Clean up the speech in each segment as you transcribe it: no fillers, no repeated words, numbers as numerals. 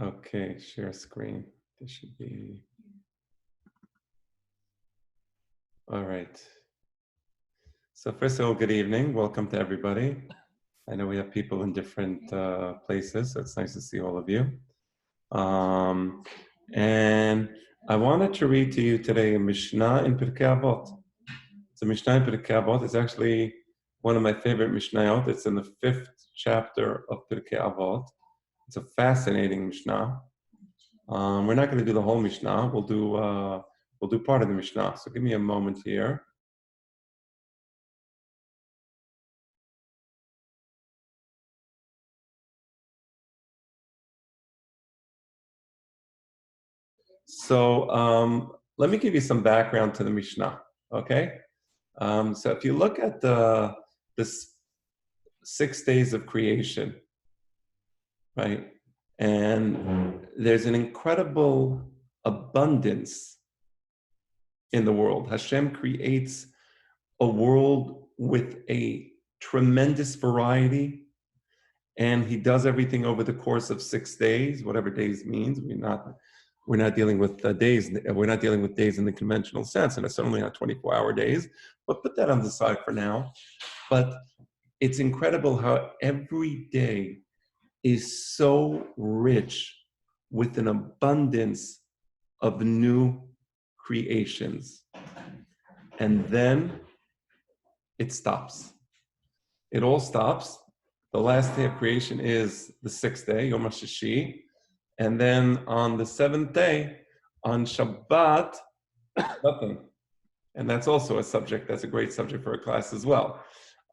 Okay, share screen. This should be. All right. So first of all, good evening. Welcome to everybody. I know we have people in different places, so it's nice to see all of you. And I wanted to read to you today a Mishnah in Pirqe Abot. It's a Mishnah in Pirqe Abot. It's actually one of my favorite Mishnayot. It's in the 5th chapter of Pirqe Abot. It's a fascinating Mishnah. We're not going to do the whole Mishnah. We'll do part of the Mishnah. So give me a moment here. So let me give you some background to the Mishnah. Okay. So if you look at this 6 days of creation, right, and there's an incredible abundance in the world. Hashem creates a world with a tremendous variety, and he does everything over the course of 6 days, whatever days means. We're not dealing with days. We're not dealing with days in the conventional sense, and it's certainly not 24-hour days. But put that on the side for now. But it's incredible how every day is so rich with an abundance of new creations. And then it stops. It all stops. The last day of creation is the 6th day, Yom HaShishi. And then on the 7th day, on Shabbat, nothing. And that's also a subject, that's a great subject for a class as well.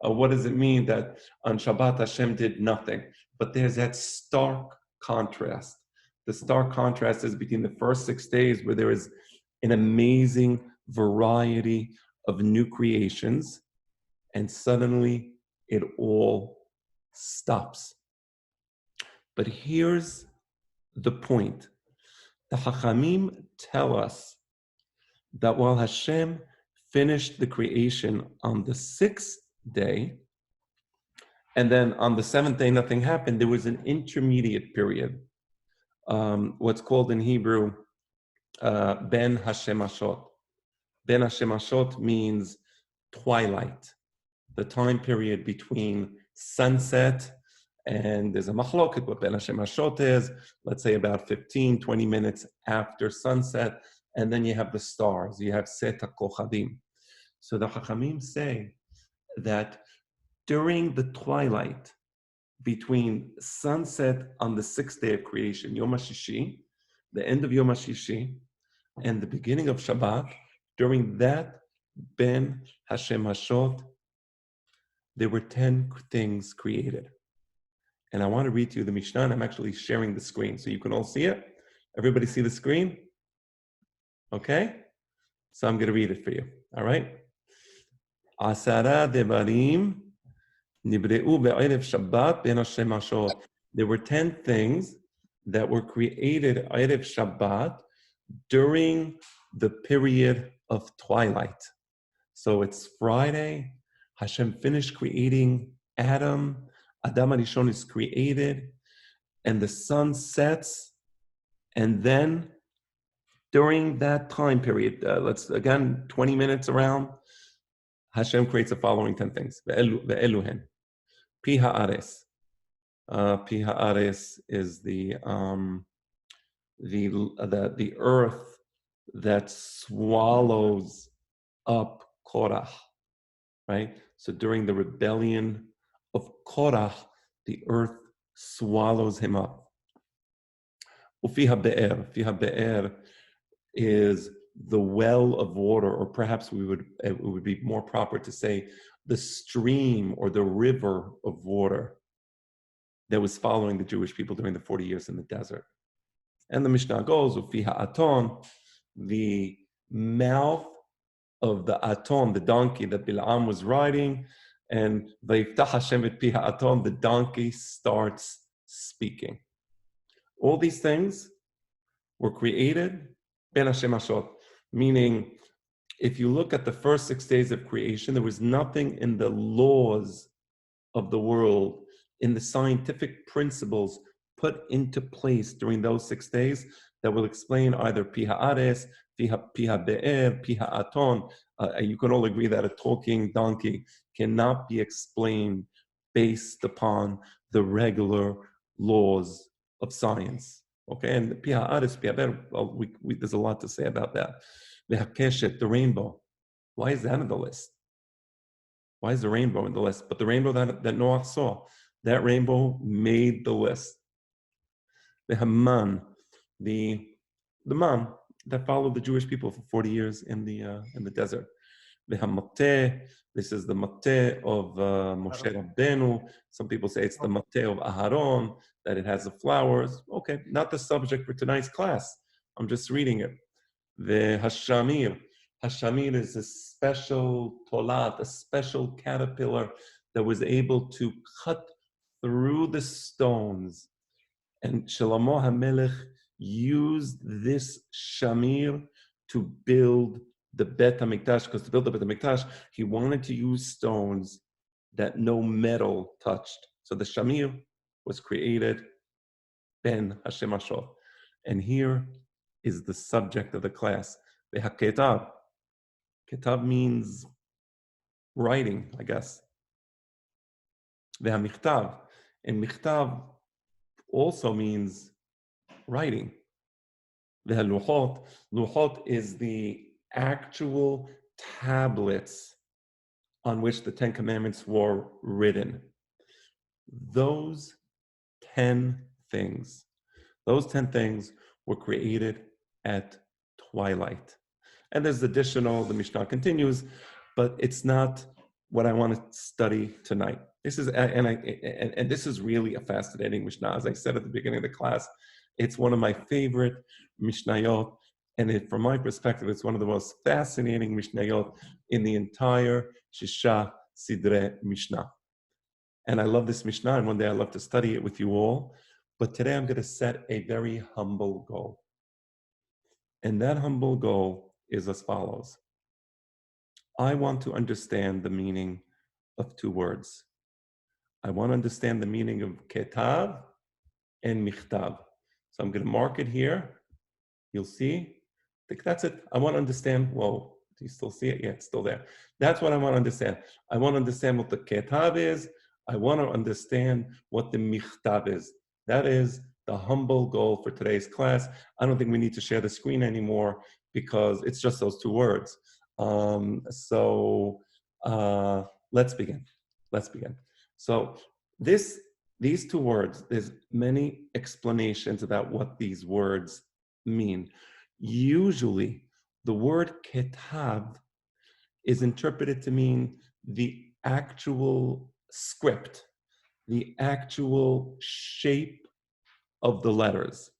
What does it mean that on Shabbat Hashem did nothing? But there's that stark contrast. The stark contrast is between the first 6 days where there is an amazing variety of new creations, and suddenly it all stops. But here's the point. The Chachamim tell us that while Hashem finished the creation on the 6th day, and then on the 7th day nothing happened, there was an intermediate period, what's called in Hebrew Ben Hashemashot. Ben Hashemashot means twilight, the time period between sunset, and there's a machloket what Ben Hashemashot is, let's say about 15, 20 minutes after sunset, and then you have the stars, you have Set HaKochadim. So the Chachamim say that during the twilight, between sunset on the 6th day of creation, Yom HaShishi, the end of Yom HaShishi, and the beginning of Shabbat, during that Ben Hashem Hashot, there were 10 things created. And I want to read to you the Mishnah, and I'm actually sharing the screen so you can all see it. Everybody see the screen? Okay? So I'm going to read it for you. All right? Asara devarim nibreu be'erev Shabbat ben Hashem Hashot. There were 10 things that were created erev Shabbat during the period of twilight. So it's Friday. Hashem finished creating Adam. Adam HaRishon is created, and the sun sets, and then during that time period, let's again 20 minutes around, Hashem creates the following 10 things. Ve'eluhen. Pi ha'ares. Pi ha'ares is the earth that swallows up Korach, right? So during the rebellion of Korach, the earth swallows him up. Ufiha be'er. Fiha be'er is the well of water, or perhaps it would be more proper to say the stream or the river of water that was following the Jewish people during the 40 years in the desert. And the Mishnah goes, Ufiha aton, the mouth of the aton, the donkey that Bil'am was riding, and Vayiftach Hashem et piha aton, the donkey starts speaking. All these things were created Ben Hashem Hashot, meaning if you look at the first 6 days of creation, there was nothing in the laws of the world, in the scientific principles put into place during those 6 days that will explain either Piha Ares, Piha Be'er, Piha Aton. You can all agree that a talking donkey cannot be explained based upon the regular laws of science. Okay, and Piha Ares, Piha Be'er, well, there's a lot to say about that. The rainbow. Why is that on the list? Why is the rainbow in the list? But the rainbow that Noah saw, that rainbow made the list. The Haman, the man that followed the Jewish people for 40 years in the desert. The Hamateh, this is the Mateh of Moshe Rabbeinu. Some people say it's the Mateh of Aharon, that it has the flowers. Okay, not the subject for tonight's class. I'm just reading it. The Hashamir. Hashamir is a special tolat, a special caterpillar that was able to cut through the stones. And Shlomo HaMelech used this shamir to build the Bet HaMikdash, because to build the Bet HaMikdash, he wanted to use stones that no metal touched. So the shamir was created, Ben Hashem Ashov. And here is the subject of the class, the Ketab. Ketab means writing, I guess. The Mikhtab. And Mikhtab also means writing. The Luchot. Luchot is the actual tablets on which the 10 Commandments were written. Those 10 things were created at Twilight. And there's additional, the Mishnah continues, but it's not what I want to study tonight. This is this is really a fascinating Mishnah. As I said at the beginning of the class, it's one of my favorite Mishnayot, and from my perspective, it's one of the most fascinating Mishnayot in the entire Shisha Sidre Mishnah. And I love this Mishnah, and one day I'd love to study it with you all. But today I'm going to set a very humble goal. And that humble goal is as follows. I want to understand the meaning of 2 words. I want to understand the meaning of Ketab and Mikhtab. So I'm going to mark it here. You'll see. I think that's it. I want to understand. Whoa, do you still see it? Yeah, it's still there. That's what I want to understand. I want to understand what the Ketab is. I want to understand what the Mikhtab is. That is the humble goal for today's class. I don't think we need to share the screen anymore because it's just those 2 words. Let's begin. So these 2 words, there's many explanations about what these words mean. Usually, the word Ketab is interpreted to mean the actual script, the actual shape of the letters.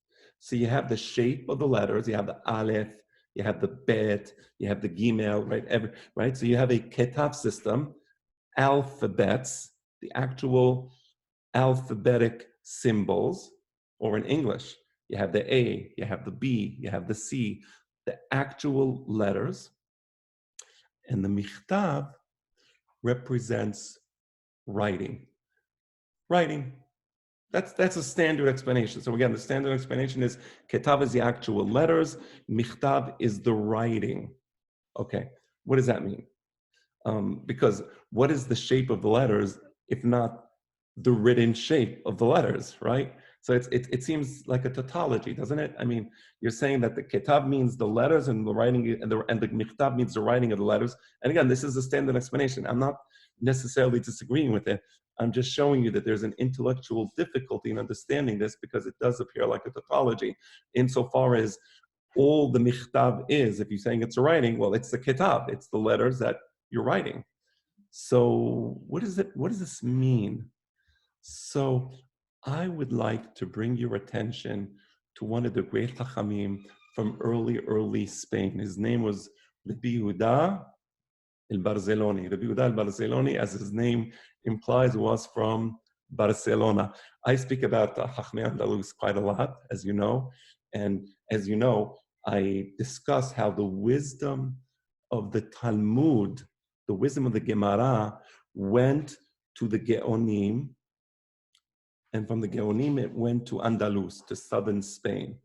So you have the shape of the letters, you have the Aleph, you have the Bet, you have the Gimel, right? So you have a Ketab system, alphabets, the actual alphabetic symbols, or in English, you have the A, you have the B, you have the C, the actual letters. And the Mikhtab represents writing. That's a standard explanation. So again, the standard explanation is Ketab is the actual letters, Mikhtab is the writing. Okay, what does that mean? Because what is the shape of the letters if not the written shape of the letters, right? So it seems like a tautology, doesn't it? I mean, you're saying that the Ketab means the letters and the writing, and the Mikhtab means the writing of the letters. And again, this is a standard explanation. I'm not necessarily disagreeing with it. I'm just showing you that there's an intellectual difficulty in understanding this because it does appear like a tautology, insofar as all the Mikhtab is, if you're saying it's a writing, well, it's the Ketab, it's the letters that you're writing. So what does this mean? So I would like to bring your attention to one of the great Chachamim from early Spain. His name was Rabbi Yehuda el-Barziloni. Rabbi Yehuda el-Barziloni, as his name implies, was from Barcelona. I speak about Chachmei Andalus quite a lot, as you know. And as you know, I discuss how the wisdom of the Talmud, the wisdom of the Gemara, went to the Geonim and from the Geonim it went to Andalus, to southern Spain.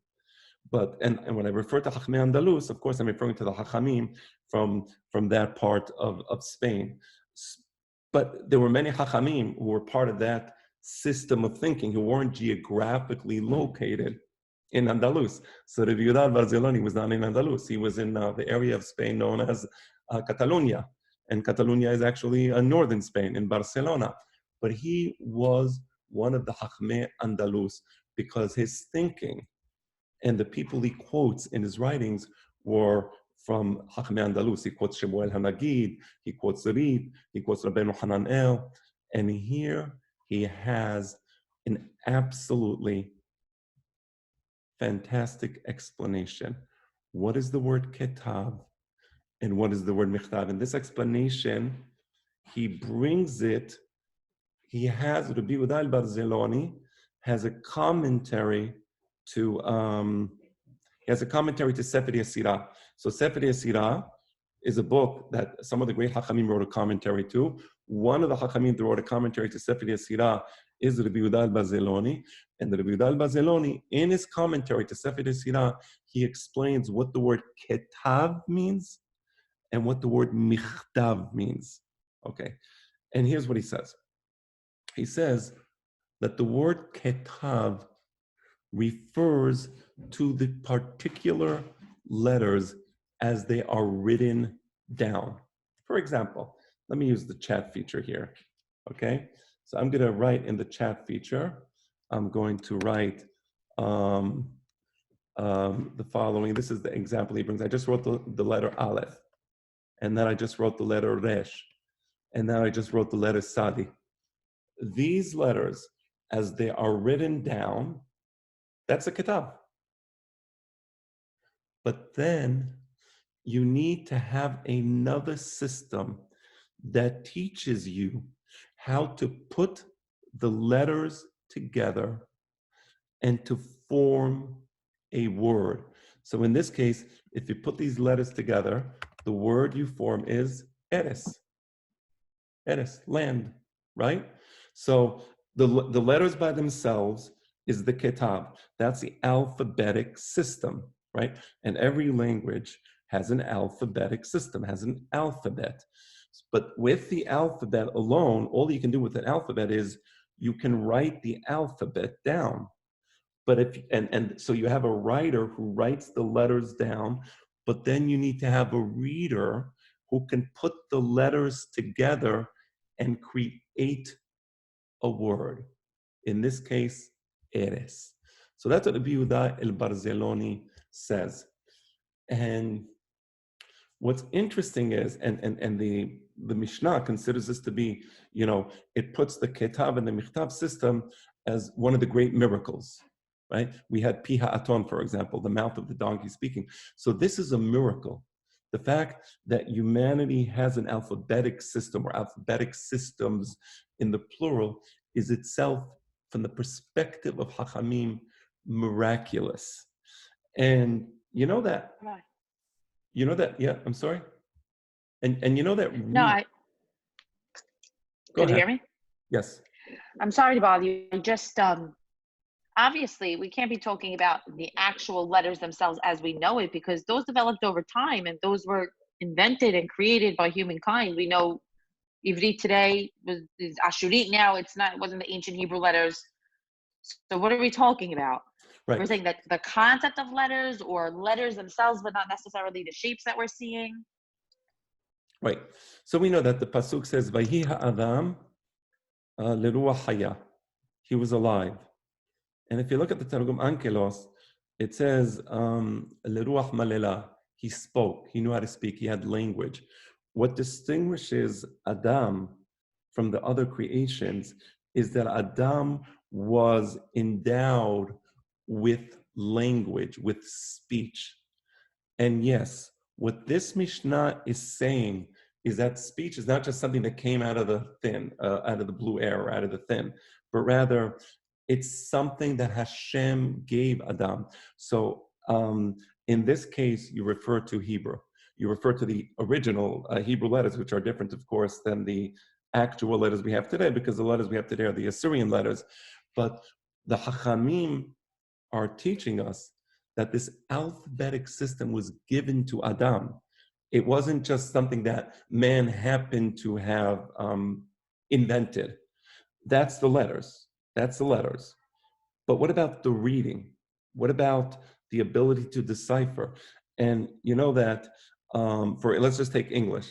But and when I refer to Chachmei Andalus, of course I'm referring to the Chachamim from that part of Spain. But there were many Chachamim who were part of that system of thinking who weren't geographically located in Andalus. So Rabbi Yehuda al-Barzilani was not in Andalus. He was in the area of Spain known as Catalonia. And Catalonia is actually northern Spain, in Barcelona. But he was one of the Chachmei Andalus because his thinking and the people he quotes in his writings were from Chachmei Andalus. He quotes Shemuel HaNagid, he quotes Zarid, he quotes Rabbeinu Hananel, and here he has an absolutely fantastic explanation. What is the word Ketab and what is the word Mikhtab? In this explanation, he brings it, he has, Rabbi Yehuda al-Barzilani has a commentary to Sefer Yesirah. So Sefer Yesirah is a book that some of the great Hachamim wrote a commentary to. One of the Hachamim that wrote a commentary to Sefer Yesirah is Rabbi Yehuda al-Barzilani. And the Rabbi Yehuda al-Barzilani, in his commentary to Sefer Yesirah, he explains what the word Ketab means and what the word Mikhtab means. Okay, and here's what he says. He says that the word Ketab refers to the particular letters as they are written down. For example, let me use the chat feature here, okay? So I'm gonna write in the chat feature, I'm going to write the following. This is the example he brings. I just wrote the letter Aleph, and then I just wrote the letter Resh, and then I just wrote the letter Sadi. These letters, as they are written down, that's a Ketab. But then you need to have another system that teaches you how to put the letters together and to form a word. So in this case, if you put these letters together, the word you form is Eres. Eres, land, right? So the letters by themselves is the Ketab. That's the alphabetic system, right? And every language has an alphabetic system, has an alphabet. But with the alphabet alone, all you can do with an alphabet is you can write the alphabet down. But and so you have a writer who writes the letters down, but then you need to have a reader who can put the letters together and create a word. In this case, Eres. So that's what Rabbi Yehuda al-Barzilani says. And what's interesting is, and the Mishnah considers this to be, it puts the Ketab and the Mikhtab system as one of the great miracles, right? We had Pi Ha'aton, for example, the mouth of the donkey speaking. So this is a miracle. The fact that humanity has an alphabetic system or alphabetic systems in the plural is itself, from the perspective of Hachamim, miraculous. And you know that, yeah, I'm sorry? And you know that... Could you hear me? Yes. I'm sorry to bother you. Just, obviously, we can't be talking about the actual letters themselves as we know it, because those developed over time and those were invented and created by humankind. We know Ivrit today is Ashurit now. It wasn't the ancient Hebrew letters. So what are we talking about? Right. We're saying that the concept of letters or letters themselves, but not necessarily the shapes that we're seeing. Right. So we know that the pasuk says, "Vayhi ha'adam leruach haya." He was alive. And if you look at the Targum Ankelos, it says, "Leruach malela." He spoke. He knew how to speak. He had language. What distinguishes Adam from the other creations is that Adam was endowed with language, with speech. And yes, what this Mishnah is saying is that speech is not just something that came out of the thin, out of the blue air, or out of the thin, but rather it's something that Hashem gave Adam. So in this case, you refer to Hebrew. You refer to the original Hebrew letters, which are different, of course, than the actual letters we have today, because the letters we have today are the Assyrian letters. But the Hachamim are teaching us that this alphabetic system was given to Adam. It wasn't just something that man happened to have invented. That's the letters. That's the letters. But what about the reading? What about the ability to decipher? And you know that let's just take English.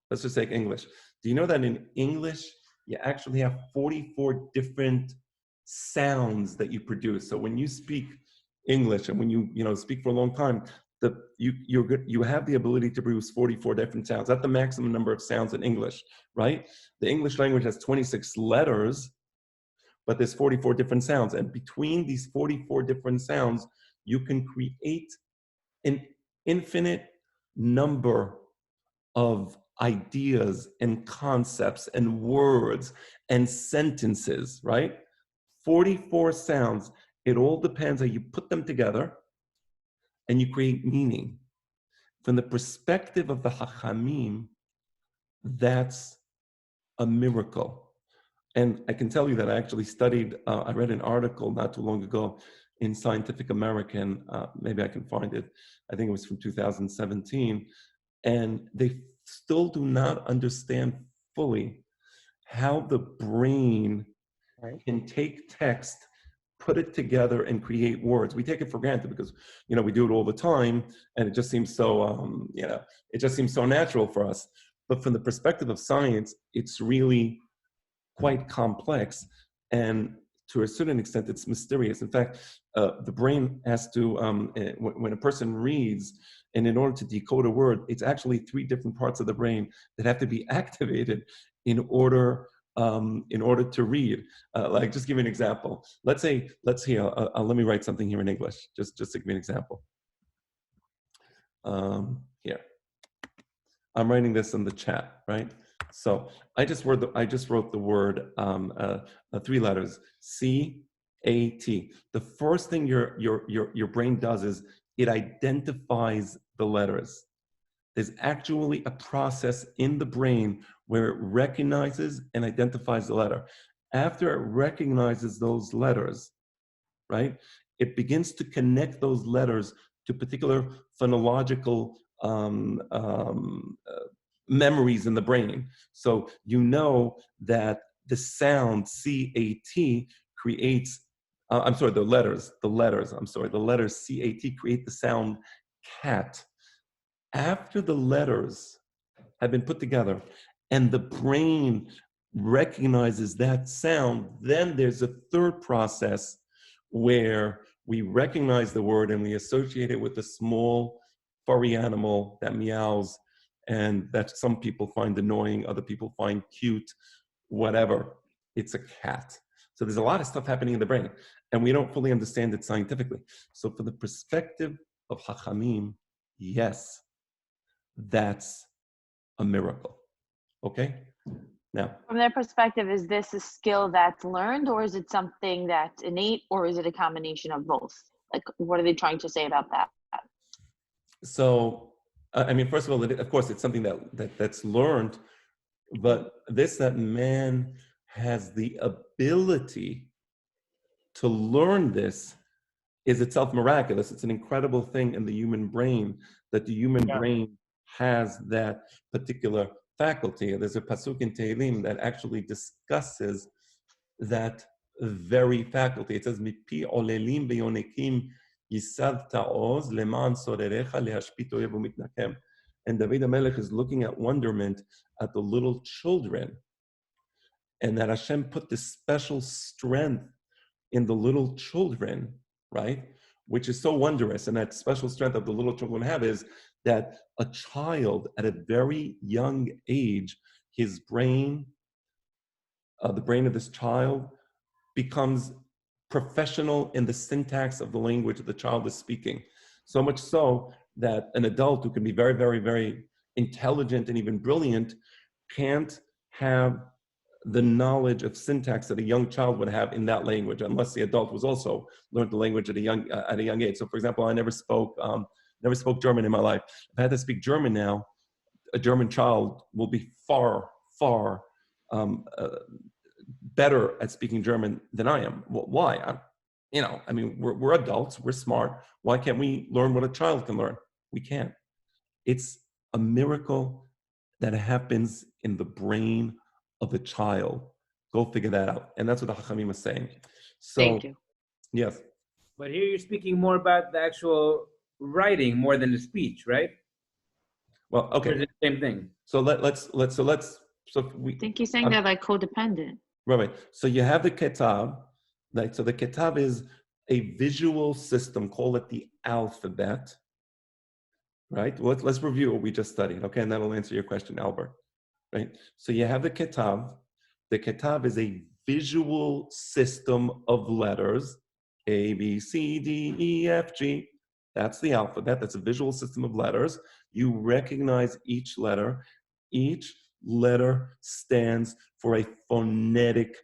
Let's just take English. Do you know that in English, you actually have 44 different sounds that you produce? So when you speak English and when you speak for a long time, you have the ability to produce 44 different sounds. That's the maximum number of sounds in English, right? The English language has 26 letters, but there's 44 different sounds. And between these 44 different sounds, you can create an infinite number of ideas and concepts and words and sentences, right? 44 sounds. It all depends how you put them together and you create meaning. From the perspective of the Hachamim, that's a miracle. And I can tell you that I actually studied, I read an article not too long ago in Scientific American, maybe I can find it, I think it was from 2017, and they still do not understand fully how the brain can take text, put it together, and create words. We take it for granted because we do it all the time, and it just seems so it just seems so natural for us. But from the perspective of science, it's really quite complex, and to a certain extent, it's mysterious. In fact, the brain has to, when a person reads, and in order to decode a word, it's actually 3 different parts of the brain that have to be activated in order to read. Like, just give you an example. Let me write something here in English, just to give you an example. Here, I'm writing this in the chat, right? So I just wrote the word 3 letters, C-A-T. The first thing your brain does is it identifies the letters. There's actually a process in the brain where it recognizes and identifies the letter. After it recognizes those letters, right, it begins to connect those letters to particular phonological memories in the brain. So you know that the sound C-A-T creates, the letters C-A-T create the sound cat. After the letters have been put together and the brain recognizes that sound, then there's a third process where we recognize the word and we associate it with a small furry animal that meows and that some people find annoying, other people find cute, whatever. It's a cat. So there's a lot of stuff happening in the brain, and we don't fully understand it scientifically. So from the perspective of Hachamim, yes, that's a miracle. Okay? Now, from their perspective, is this a skill that's learned, or is it something that's innate, or is it a combination of both? Like, what are they trying to say about that? So, first of all, of course, it's something that's learned, but that man has the ability to learn this is itself miraculous. It's an incredible thing in the human brain that the human brain has that particular faculty. There's a pasuk in Tehillim that actually discusses that very faculty. It says, "Mipi olelim beyonekim yisav ta'oz leman sorerecha lehashpit oyev umitnakem." And David HaMelech is looking at wonderment at the little children, and that Hashem put this special strength in the little children, right? Which is so wondrous. And that special strength of the little children have is that a child at a very young age, his brain, the brain of this child becomes professional in the syntax of the language the child is speaking. So much so that an adult who can be very, very, very intelligent and even brilliant can't have the knowledge of syntax that a young child would have in that language, unless the adult was also learned the language at a young age. So, for example, I never spoke German in my life. If I had to speak German now, a German child will be far better at speaking German than I am. Why? I mean, we're adults, we're smart. Why can't we learn what a child can learn? We can't. It's a miracle that happens in the brain of a child. Go figure that out. And that's what the Hachamim was saying. So, Thank you. yes. But here you're speaking more about the actual writing more than the speech, right? Well, okay. Or is it the same thing? So let's. I think he's saying they're like codependent. Right. So you have the Ketab, right? So the Ketab is a visual system. Call it the alphabet, right? Well, let's review what we just studied, okay? And that'll answer your question, Albert, right? So you have the Ketab. The Ketab is a visual system of letters, A, B, C, D, E, F, G. That's the alphabet. That's a visual system of letters. You recognize each letter. Each letter stands for a phonetic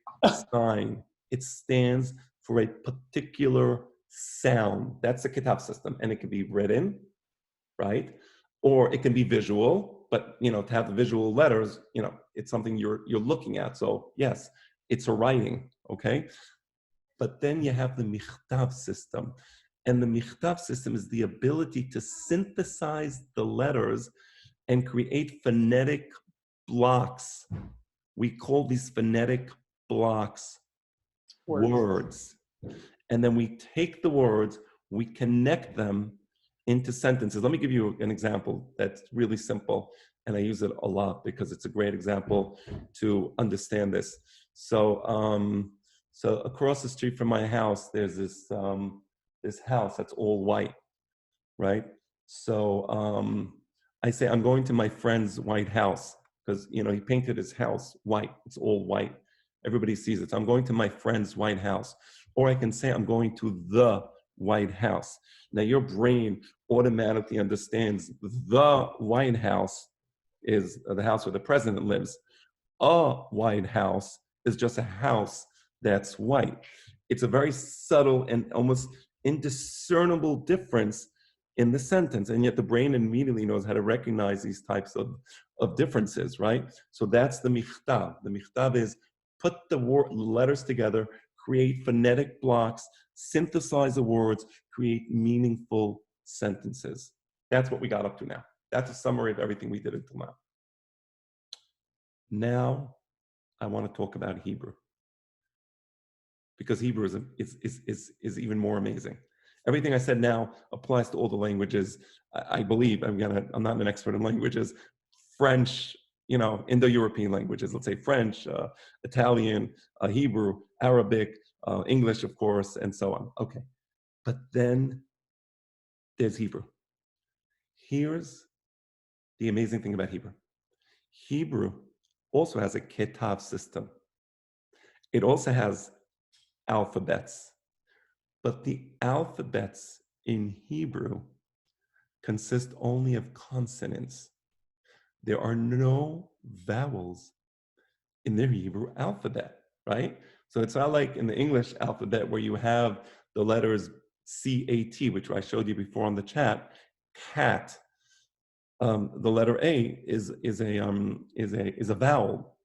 sign. It stands for a particular sound. That's the Ketab system. And it can be written, right? Or it can be visual, but to have the visual letters, it's something you're looking at. So yes, it's a writing, okay? But then you have the Mikhtab system. And the Mikhtab system is the ability to synthesize the letters and create phonetic blocks. We call these phonetic blocks words. And then we take the words, we connect them into sentences. Let me give you an example that's really simple, and I use it a lot because it's a great example to understand this. So, so across the street from my house, there's this house that's all white, right? So I say, I'm going to my friend's white house because, he painted his house white. It's all white. Everybody sees it. So I'm going to my friend's white house. Or I can say, I'm going to the White House. Now, your brain automatically understands the White House is the house where the president lives. A White House is just a house that's white. It's a very subtle and almost indiscernible difference in the sentence, and yet the brain immediately knows how to recognize these types of differences, right? So that's the Mikhtab. The Mikhtab is put the letters together, create phonetic blocks, synthesize the words, create meaningful sentences. That's what we got up to now. That's a summary of everything we did until now. Now, I want to talk about Hebrew, because Hebrew is even more amazing. Everything I said now applies to all the languages. I believe, I'm not an expert in languages. French, Indo-European languages, let's say French, Italian, Hebrew, Arabic, English, of course, and so on. Okay. But then there's Hebrew. Here's the amazing thing about Hebrew. Hebrew also has a Ketab system. It also has alphabets. But the alphabets in Hebrew consist only of consonants. There are no vowels in the Hebrew alphabet, right? So it's not like in the English alphabet where you have the letters C-A-T, which I showed you before on the chat, cat. The letter A is a vowel,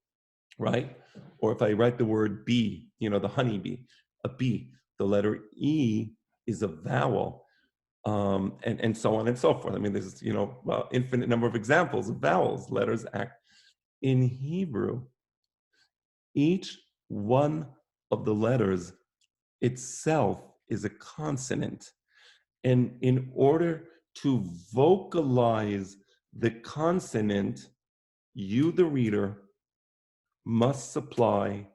right? Or if I write the word bee, the honeybee, a bee, the letter E is a vowel, and so on and so forth. I mean, there's infinite number of examples of vowels, letters act. In Hebrew, each one of the letters itself is a consonant. And in order to vocalize the consonant, you, the reader, must supply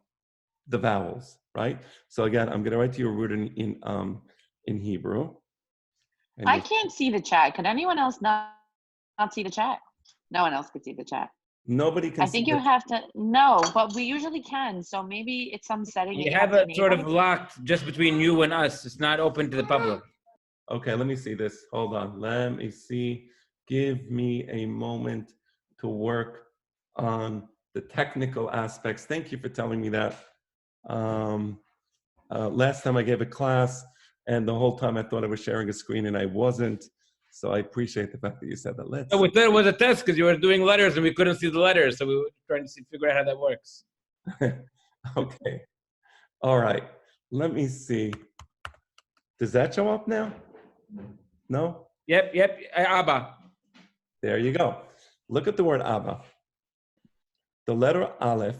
the vowels, right? So again, I'm going to write to you a word in Hebrew. And I can't see the chat. Could anyone else not see the chat? No one else could see the chat. Nobody can. I think you have to. No, but we usually can. So maybe it's some setting. You have it sort of locked just between you and us. It's not open to the public. Okay, let me see this. Hold on. Let me see. Give me a moment to work on the technical aspects. Thank you for telling me that. Last time I gave a class, and the whole time I thought I was sharing a screen, and I wasn't. So I appreciate the fact that you said that. So we thought it was a test because you were doing letters and we couldn't see the letters. So we were trying to figure out how that works. Okay. All right. Let me see. Does that show up now? No? Yep. Abba. There you go. Look at the word Abba. The letter Aleph,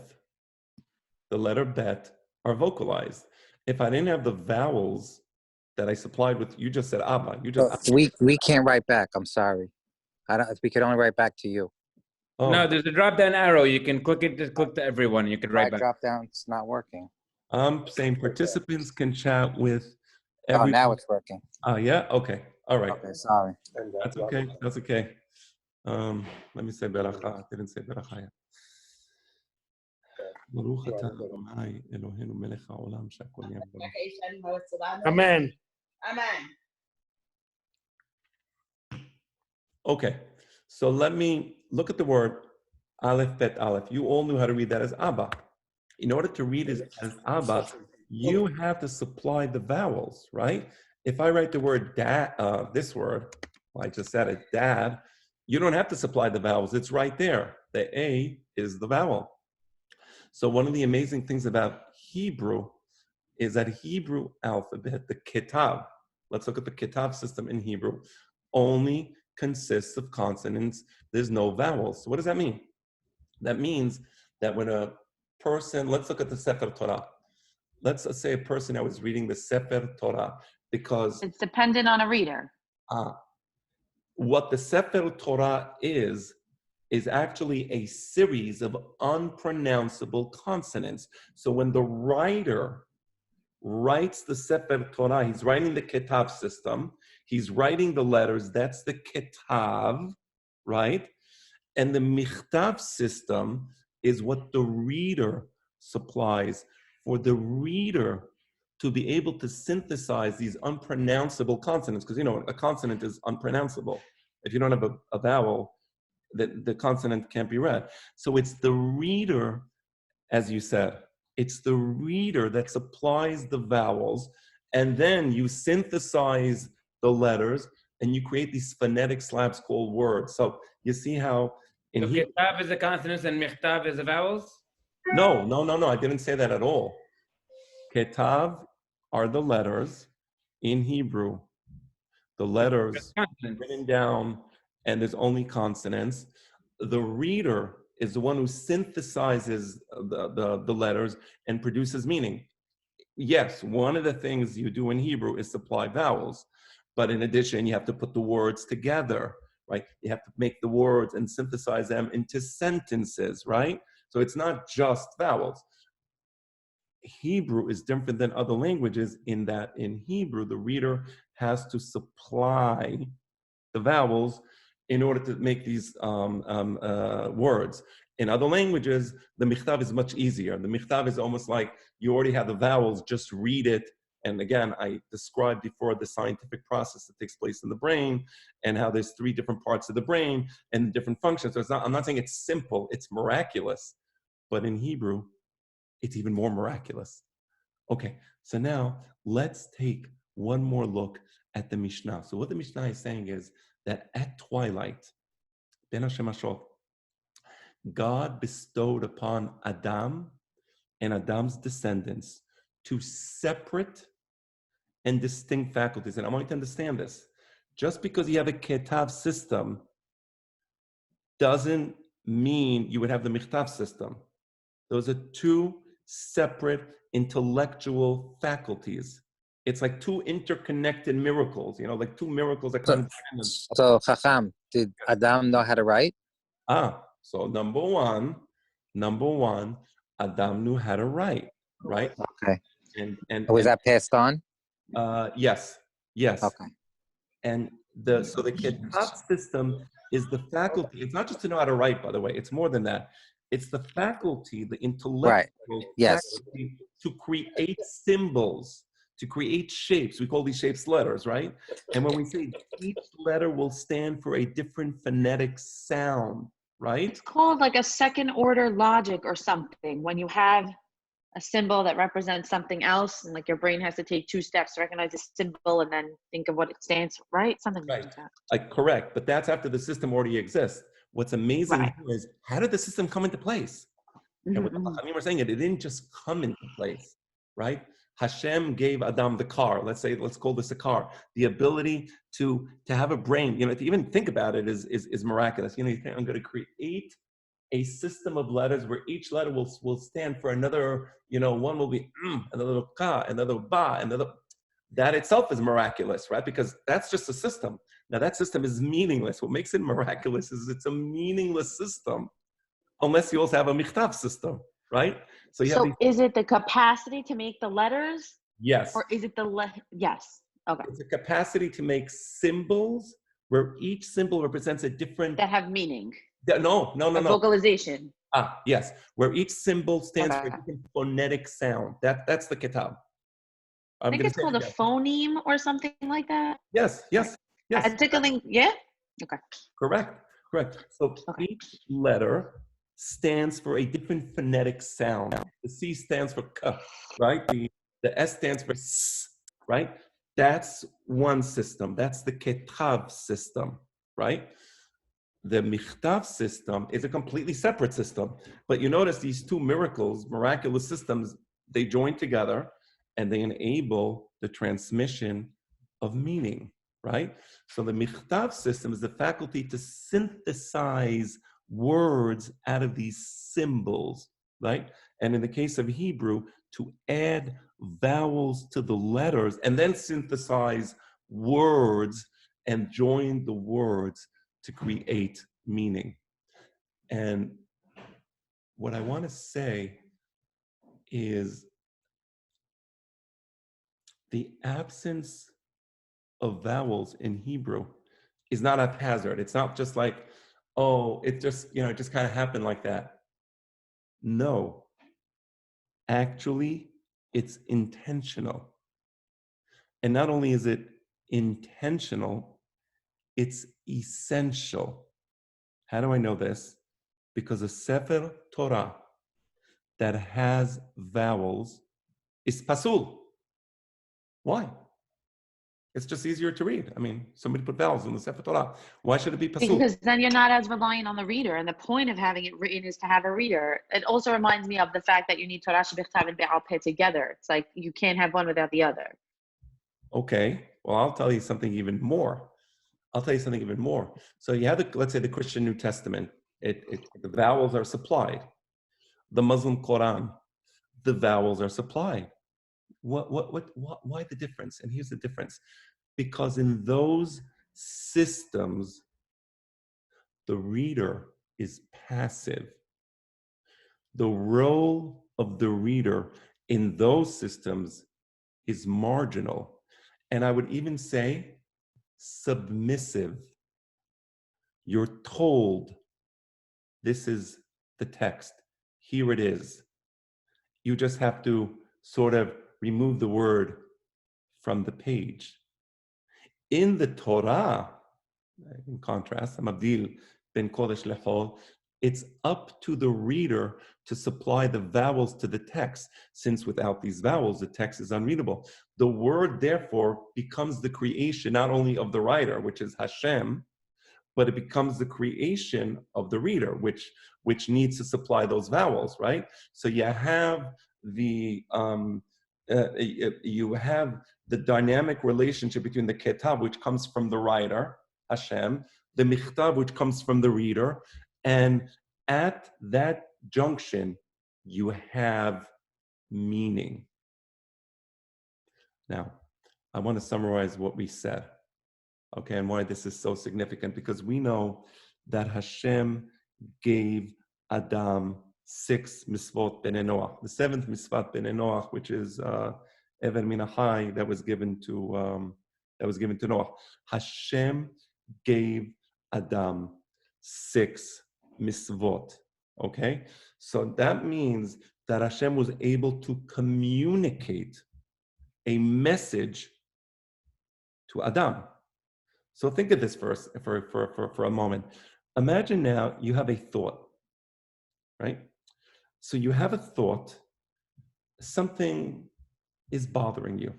the letter Bet are vocalized. If I didn't have the vowels that I supplied with, you just said Abba. You just We can't write back. I'm sorry. We could only write back to you. Oh. No, there's a drop down arrow. You can click it. Just click to everyone. You can write back. Drop down. It's not working. I'm saying participants can chat with Oh, every. now it's working. Oh, yeah? Okay. All right. Okay, sorry. That's okay. That's okay. Let me say beracha. I didn't say beracha yet. ברוך אתה אדוני אלוהינו מלך העולם שהכל נהיה בדברו. Amen. Amen. Okay, so let me look at the word Aleph Bet Aleph. You all knew how to read that as Abba. In order to read it as Abba, you have to supply the vowels, right? If I write the word dad, this word, well, I just said it, dad, you don't have to supply the vowels. It's right there. The A is the vowel. So one of the amazing things about Hebrew is that Hebrew alphabet, the Ketab, let's look at the Ketab system in Hebrew, only consists of consonants. There's no vowels. So what does that mean? That means that when a person, let's look at the Sefer Torah. Let's say a person that was reading the Sefer Torah, because It's dependent on a reader. what the Sefer Torah is actually a series of unpronounceable consonants. So when the writer writes the Sefer Torah, he's writing the Ketab system, he's writing the letters, that's the Ketab, right? And the Mikhtab system is what the reader supplies for the reader to be able to synthesize these unpronounceable consonants, because a consonant is unpronounceable. If you don't have a vowel, the consonant can't be read. So it's the reader, as you said, it's the reader that supplies the vowels, and then you synthesize the letters, and you create these phonetic slabs called words. So you see how in Hebrew... Ketab is the consonants and Mikhtab is the vowels? No, I didn't say that at all. Ketab are the letters in Hebrew. The letters written down, and there's only consonants. The reader is the one who synthesizes the letters and produces meaning. Yes, one of the things you do in Hebrew is supply vowels, but in addition, you have to put the words together, right? You have to make the words and synthesize them into sentences, right? So it's not just vowels. Hebrew is different than other languages in that in Hebrew, the reader has to supply the vowels in order to make these words. In other languages, the Mikhtab is much easier. The Mikhtab is almost like you already have the vowels, just read it. And again, I described before the scientific process that takes place in the brain and how there's 3 different parts of the brain and different functions. So I'm not saying it's simple, it's miraculous. But in Hebrew, it's even more miraculous. Okay, so now let's take one more look at the Mishnah. So what the Mishnah is saying is that at twilight, Ben Hashem Ashot, God bestowed upon Adam and Adam's descendants 2 separate and distinct faculties. And I want you to understand this. Just because you have a Ketab system doesn't mean you would have the Mikhtab system. Those are 2 separate intellectual faculties. It's like 2 interconnected miracles, like 2 miracles that come together. So, Chacham, did Adam know how to write? So number one, Adam knew how to write, right? Okay. And was that passed on? Yes. Okay. And the Ketab system is the faculty. It's not just to know how to write, by the way. It's more than that. It's the faculty, the intellectual faculty to create symbols, to create shapes. We call these shapes letters, right? And when we say each letter will stand for a different phonetic sound, right? It's called like a second order logic or something. When you have a symbol that represents something else, and like your brain has to take 2 steps to recognize a symbol and then think of what it stands for, right? Something like that. Correct, but that's after the system already exists. What's amazing here is, how did the system come into place? And what the Chachamim were saying, it didn't just come into place, right? Hashem gave Adam the car. Let's call this a car. The ability to have a brain, to even think about it is miraculous. You think, I'm going to create a system of letters where each letter will stand for another, one will be another ka, another ba, another. That itself is miraculous, right? Because that's just a system. Now that system is meaningless. What makes it miraculous is it's a meaningless system, unless you also have a Mikhtab system, right? So is it the capacity to make the letters? Yes. Or is it yes. Okay. It's a capacity to make symbols where each symbol represents a different... That have meaning. No. Vocalization. Yes. Where each symbol stands for a Okay. different phonetic sound. That's the Ketab. I think it's called a phoneme or something like that. Yes. I took a link. Yeah? Okay. Correct. So each letter stands for a different phonetic sound. The C stands for K, right? The S stands for S, right? That's one system. That's the Ketab system, right? The Mikhtab system is a completely separate system. But you notice these two miraculous systems, they join together and they enable the transmission of meaning, right? So the Mikhtab system is the faculty to synthesize words out of these symbols, right? And in the case of Hebrew, to add vowels to the letters and then synthesize words and join the words to create meaning. And what I want to say is the absence of vowels in Hebrew is not haphazard. It's not just like, it just kind of happened like that. No, actually, it's intentional. And not only is it intentional, it's essential. How do I know this? Because a Sefer Torah that has vowels is pasul. Why? It's just easier to read. I mean, somebody put vowels in the Sefer Torah. Why should it be pasul? Because then you're not as reliant on the reader, and the point of having it written is to have a reader. It also reminds me of the fact that you need Torah Shebichtav and Be'al Peh together. It's like you can't have one without the other. Okay, well, I'll tell you something even more. So you have, let's say, the Christian New Testament. The vowels are supplied. The Muslim Quran, the vowels are supplied. Why the difference? And here's the difference. Because in those systems, the reader is passive. The role of the reader in those systems is marginal. And I would even say submissive. You're told, this is the text. Here it is. You just have to sort of remove the word from the page. In the Torah, in contrast, Mabdil ben Kodesh lechol, it's up to the reader to supply the vowels to the text, since without these vowels, the text is unreadable. The word, therefore, becomes the creation not only of the writer, which is Hashem, but it becomes the creation of the reader, which needs to supply those vowels, right? So you have the dynamic relationship between the Ketab, which comes from the writer, Hashem, the Mikhtab, which comes from the reader, and at that junction, you have meaning. Now, I want to summarize what we said, okay, and why this is so significant, because we know that Hashem gave Adam 6 mitzvot b'nei Noach. The 7th mitzvot b'nei Noach, which is Ever Min HaChai, that was given to Noach. Hashem gave Adam 6 mitzvot. Okay, so that means that Hashem was able to communicate a message to Adam. So think of this for a moment. Imagine now you have a thought, right? So you have a thought, something is bothering you.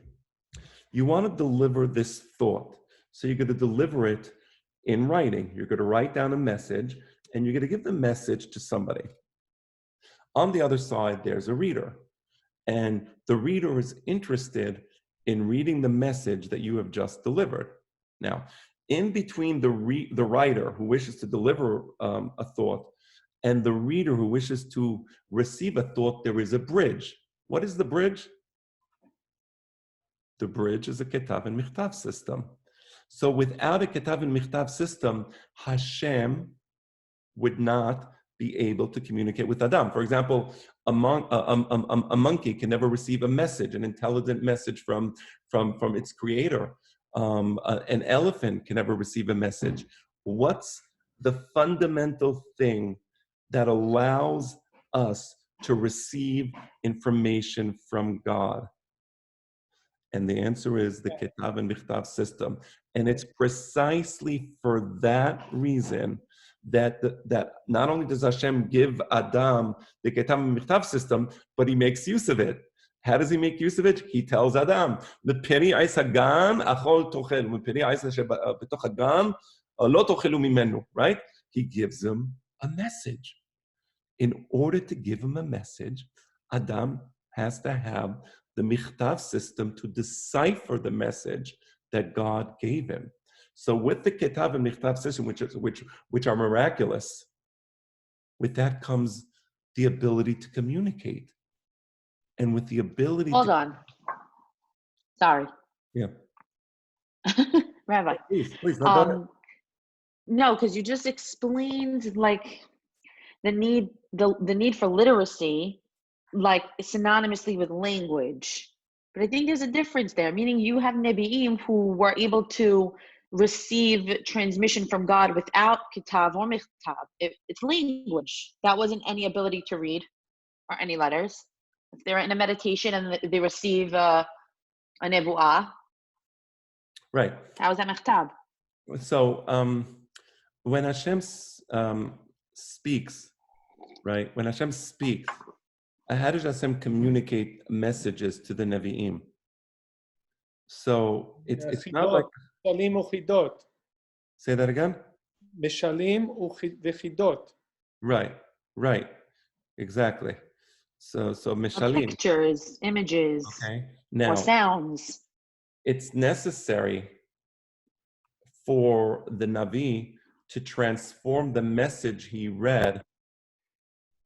You want to deliver this thought. So you're going to deliver it in writing. You're going to write down a message and you're going to give the message to somebody. On the other side, there's a reader. And the reader is interested in reading the message that you have just delivered. Now, in between the writer who wishes to deliver a thought and the reader who wishes to receive a thought, there is a bridge. What is the bridge? The bridge is a Ketab and Mikhtab system. So without a Ketab and Mikhtab system, Hashem would not be able to communicate with Adam. For example, a monkey can never receive a message, an intelligent message from its creator. An elephant can never receive a message. What's the fundamental thing that allows us to receive information from God? And the answer is the Ketab and Mikhtab system. And it's precisely for that reason that not only does Hashem give Adam the Ketab and Mikhtab system, but he makes use of it. How does he make use of it? He tells Adam, right? He gives him a message. In order to give him a message, Adam has to have the Mikhtab system to decipher the message that God gave him. So with the Ketab and Mikhtab system, which are miraculous, with that comes the ability to communicate. And with the ability Hold on. Sorry. Yeah. Rabbi. Please, no, no, because you just explained like the need for literacy, like synonymously with language. But I think there's a difference there, meaning you have Nebi'im who were able to receive transmission from God without Ketab or Mikhtab. It's language. That wasn't any ability to read or any letters. If they're in a meditation and they receive a nebu'ah, right. how is that Mikhtab? So when Hashem speaks, right? When Hashem speaks, how does Hashem communicate messages to the Nevi'im? So it's not like... משלים וחידות. Say that again? משלים וחידות. Right. Exactly. So mishalim. Pictures, images, Okay. Now, or sounds. It's necessary for the Navi to transform the message he read.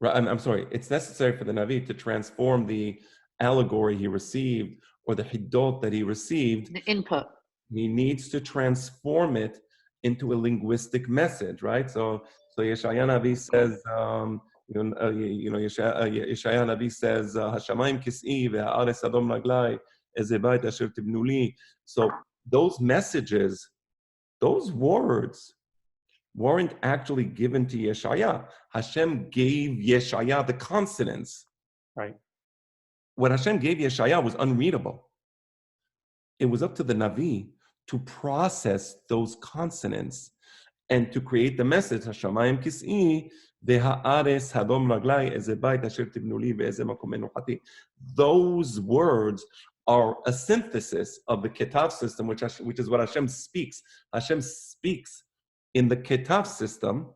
I'm sorry, it's necessary for the Navi to transform the allegory he received or the hidot that he received. The input. He needs to transform it into a linguistic message, right? So Yeshaya Navi says, Yeshaya Navi says, "Hashamayim kis'i ve'ha'aretz adom raglai, eze bayit asher tibnu li." So those messages, those words, weren't actually given to Yeshaya. Hashem gave Yeshaya the consonants. Right. What Hashem gave Yeshaya was unreadable. It was up to the Navi to process those consonants and to create the message. Hashamayim kis'i ve'ha'aretz hadom raglai eze bayit asher tibnu li ve'eze makom menuchati. Those words are a synthesis of the Ketab system, which is what Hashem speaks. Hashem speaks in the Ketab system,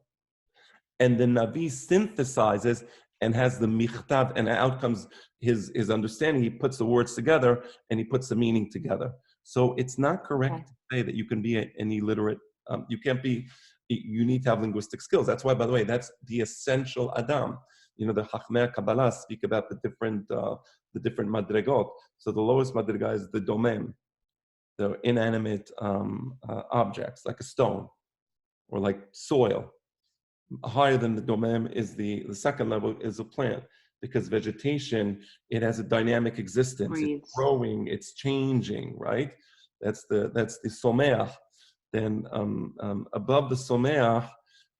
and the Navi synthesizes and has the Mikhtab, and out comes his understanding. He puts the words together, and he puts the meaning together. So it's not correct to say that you can be an illiterate. You can't be. You need to have linguistic skills. That's why, by the way, that's the essential Adam. You know, the Chachmei Kabbalah speak about the different madrigot. So the lowest madriga is the domem, the inanimate objects, like a stone or like soil. Higher than the domem is the second level is a plant, because vegetation, it has a dynamic existence. Breathes. It's growing, it's changing, right? That's the someach. Then above the someach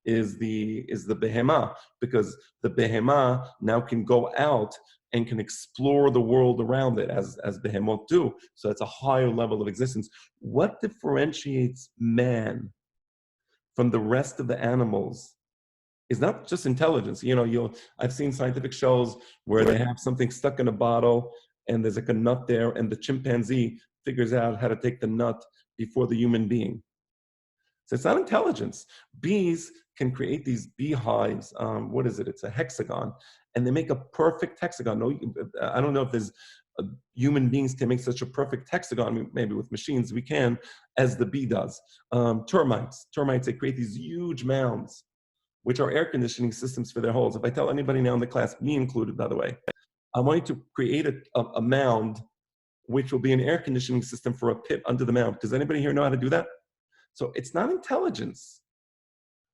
is the behemah, because the behemah now can go out and can explore the world around it as behemoth do. So it's a higher level of existence. What differentiates man from the rest of the animals is not just intelligence. You know, I've seen scientific shows where they have something stuck in a bottle and there's like a nut there, and the chimpanzee figures out how to take the nut before the human being. So it's not intelligence. Bees can create these beehives. What is it? It's a hexagon, and they make a perfect hexagon. No, I don't know if there's human beings can make such a perfect hexagon. Maybe with machines we can, as the bee does. Termites, they create these huge mounds, which are air conditioning systems for their holes. If I tell anybody now in the class, me included, by the way, I want you to create a mound, which will be an air conditioning system for a pit under the mound. Does anybody here know how to do that? So it's not intelligence.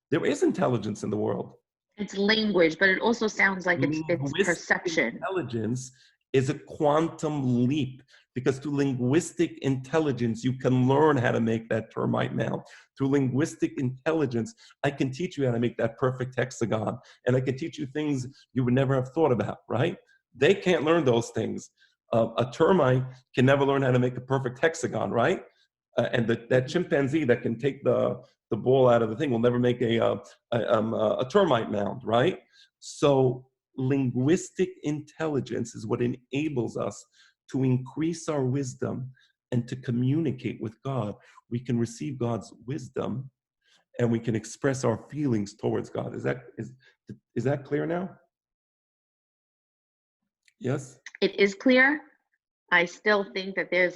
There is intelligence in the world. It's language, but it also sounds like it's perception. Intelligence is a quantum leap, because through linguistic intelligence, you can learn how to make that termite mound. Through linguistic intelligence, I can teach you how to make that perfect hexagon. And I can teach you things you would never have thought about, right? They can't learn those things. A termite can never learn how to make a perfect hexagon, right? And that chimpanzee that can take the ball out of the thing will never make a termite mound, right? So linguistic intelligence is what enables us to increase our wisdom and to communicate with God. We can receive God's wisdom and we can express our feelings towards God. Is that clear now? Yes? It is clear. I still think that there's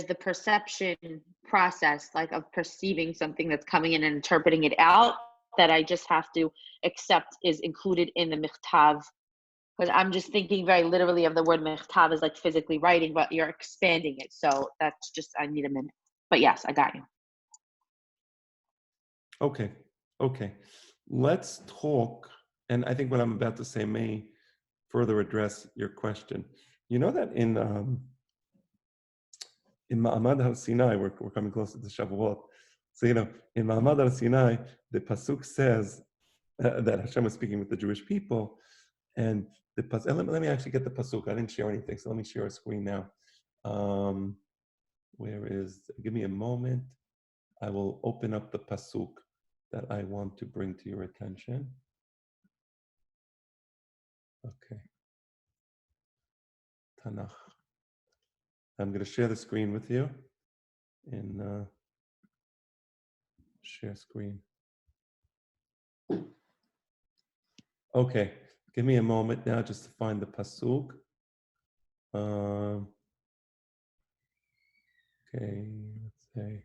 the perception process, like of perceiving something that's coming in and interpreting it out, that I just have to accept is included in the Mikhtab. Because I'm just thinking very literally of the word Mikhtab as like physically writing, but you're expanding it. So that's just, I need a minute. But yes, I got you. Okay. Let's talk, and I think what I'm about to say may further address your question. You know that in Ma'amad al-Sinai, we're coming closer to Shavuot. So, in Ma'amad al-Sinai, the Pasuk says that Hashem was speaking with the Jewish people, and let me actually get the Pasuk. I didn't share anything, so let me share a screen now. Give me a moment. I will open up the Pasuk that I want to bring to your attention. Okay. Tanakh. I'm going to share the screen with you. And share screen. Okay, give me a moment now just to find the Pasuk. Okay, let's say.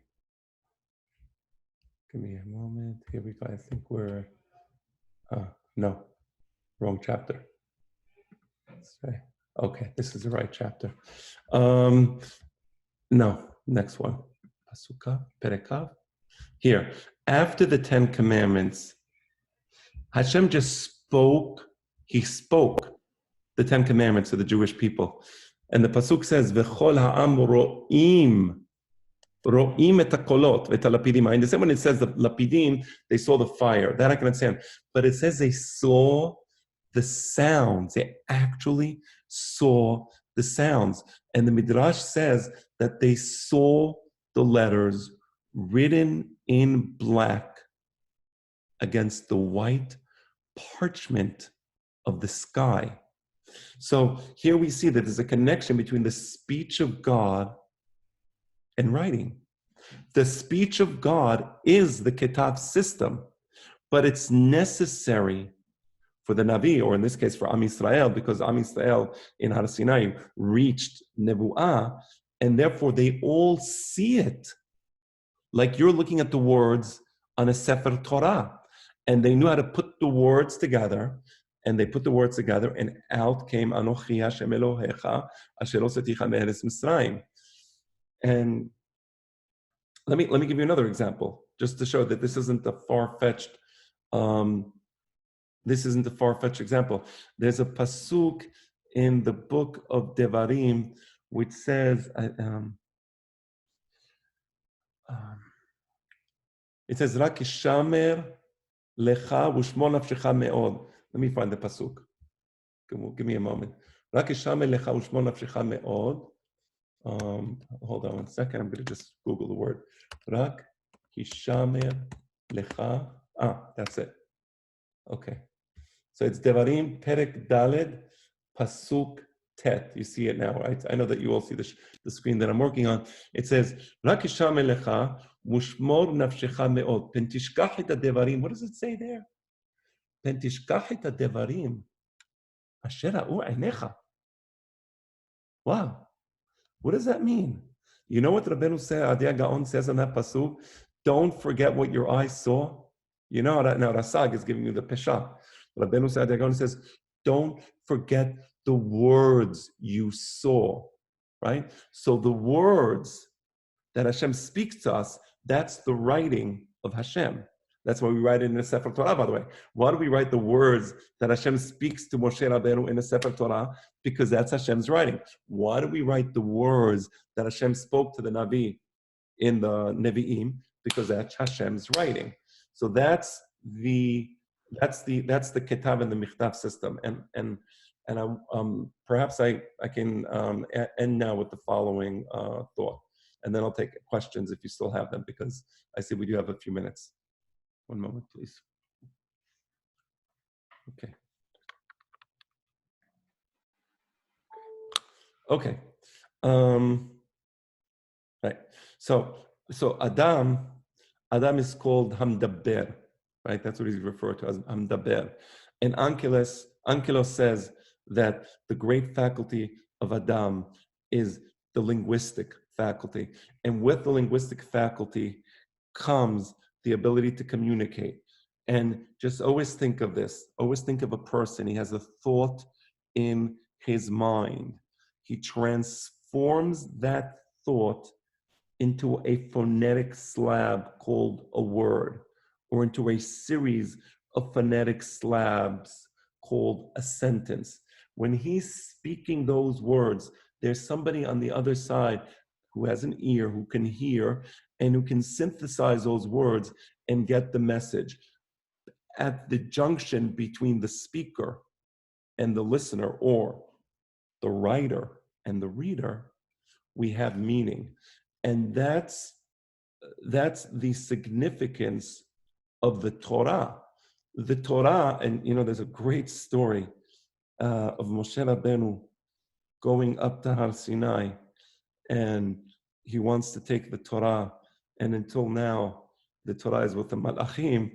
Give me a moment. Here we go. I think we're. No, wrong chapter. Let's say. Okay, this is the right chapter. No, next one. Pasuka, Pirqe. Here, after the 10 Commandments, Hashem just spoke. He spoke the 10 Commandments to the Jewish people, and the pasuk says, "V'chol ha'am ro'im et hakolot v'et halapidim." I understand when it says the lapidim, they saw the fire. That I can understand, but it says they saw the sounds. They actually saw the sounds, and the Midrash says that they saw the letters written in black against the white parchment of the sky. So here we see that there's a connection between the speech of God and writing. The speech of God is the Ketab system, but it's necessary for the Navi, or in this case for Am Yisrael, because Am Yisrael in Har Sinai reached Nebu'ah, and therefore they all see it. Like you're looking at the words on a Sefer Torah, and they knew how to put the words together, and they put the words together, and out came Anochi Hashem Elohecha Asher Hoseticha Me'eretz Mitzrayim. And let me give you another example, just to show that this isn't a far-fetched example. There's a pasuk in the book of Devarim which says, it says, "Rak ishamer lecha u'shmor nafshecha me'od." Let me find the pasuk. Give me a moment. "Rak ishamer lecha u'shmor nafshecha me'od." Hold on one second. I'm going to just Google the word. Rak hishamer lecha. That's it. Okay. So it's Devarim Perek Daled Pasuk Tet. You see it now, right? I know that you all see the screen that I'm working on. It says, Rak Isham elecha, mushmor nafshecha me'od. Pen tishkach et hadevarim. What does it say there? Pen tishkach et hadevarim. Asher ha'u einecha. Wow. What does that mean? You know what Rabbeinu Adia Gaon says on that pasuk? Don't forget what your eyes saw. You know that now Rasag is giving you the pesha. Rabbeinu Adia Gaon says, don't forget the words you saw, right? So the words that Hashem speaks to us, that's the writing of Hashem. That's why we write it in the Sefer Torah, by the way. Why do we write the words that Hashem speaks to Moshe Rabbeinu in the Sefer Torah? Because that's Hashem's writing. Why do we write the words that Hashem spoke to the Navi in the Nevi'im? Because that's Hashem's writing. So that's the Ketab and the Mikhtab system. And perhaps I can end now with the following thought. And then I'll take questions if you still have them, because I see we do have a few minutes. One moment, please. Okay. Right. So Adam is called Hamdaber, right? That's what he's referred to as Hamdaber. And Ankelos says that the great faculty of Adam is the linguistic faculty. And with the linguistic faculty comes the ability to communicate. And just always think of this. Always think of a person. He has a thought in his mind. He transforms that thought into a phonetic slab called a word, or into a series of phonetic slabs called a sentence. When he's speaking those words, there's somebody on the other side who has an ear, who can hear, and who can synthesize those words and get the message. At the junction between the speaker and the listener, or the writer and the reader, we have meaning. And that's the significance of the Torah. The Torah, and there's a great story of Moshe Rabbeinu going up to Har Sinai, and he wants to take the Torah, and until now, the Torah is with the Malachim,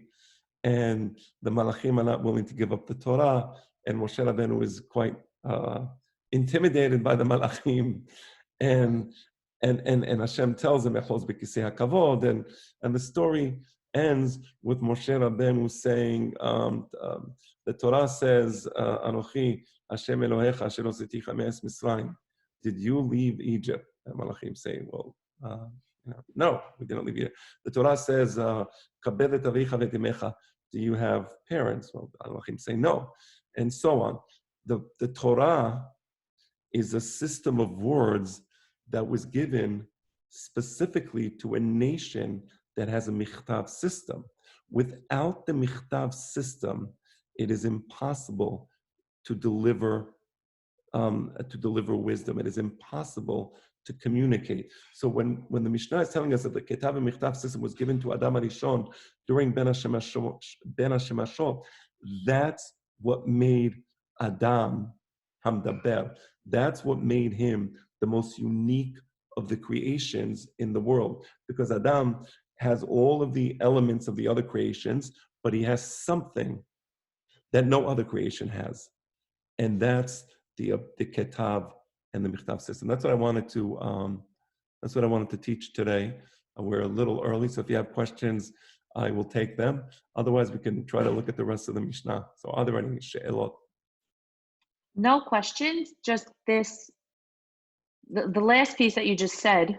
and the Malachim are not willing to give up the Torah, and Moshe Rabbeinu is quite intimidated by the Malachim, and Hashem tells him, Echos b'kisei hakavod, and the story ends with Moshe Rabbeinu saying, the Torah says, Anochi Hashem Elohecha asher hoseticha me'eretz Mitzrayim. Did you leave Egypt? And Malachim say, well, no, we didn't leave Egypt. The Torah says, Kabed et avicha v'et imecha. Do you have parents? Well, Malachim say no, and so on. The Torah is a system of words that was given specifically to a nation that has a Mikhtab system. Without the Mikhtab system, it is impossible to deliver wisdom. It is impossible to communicate. So when the Mishnah is telling us that the Ketab and Mikhtab system was given to Adam HaRishon during Ben HaShemashot, that's what made Adam Hamdaber. That's what made him the most unique of the creations in the world, because Adam has all of the elements of the other creations, but he has something that no other creation has, and that's the Ketab and the Mikhtab system. That's what I wanted to teach today. We're a little early, so if you have questions, I will take them. Otherwise, we can try to look at the rest of the Mishnah. So, are there any she'elot? No questions. Just this. The last piece that you just said,